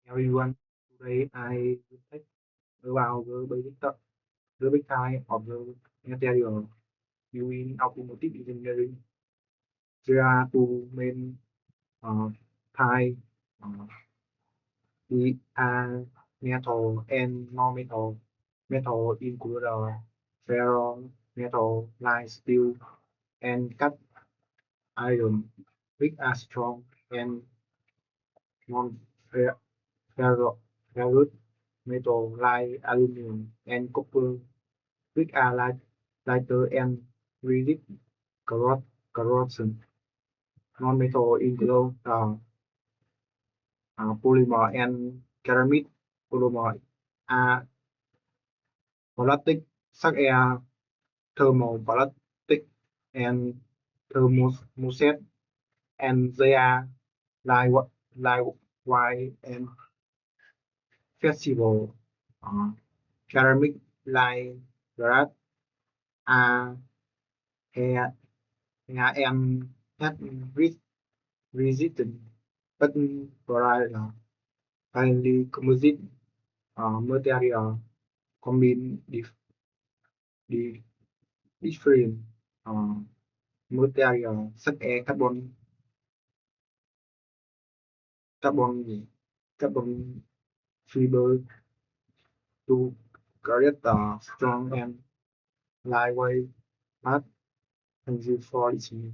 everyone. Today I will talk about the big type of the material used in automotive engineering. There are two main uh, types, uh, the metal and non-metal. Metal include ferro like steel and cast iron, which are strong and non-ferrous metal like aluminum and copper, which are lighter and resist corrosion. Non-metal include polymer and ceramic. Polymer are plastic such as thermoplastic and thermoset, and they are light, lightweight and flexible. Uh, ceramic like glass are hair, and has resistant, but variety highly composite material combine the different uh, material such as carbon carbon fiber to create a strong and lightweight part and for listening.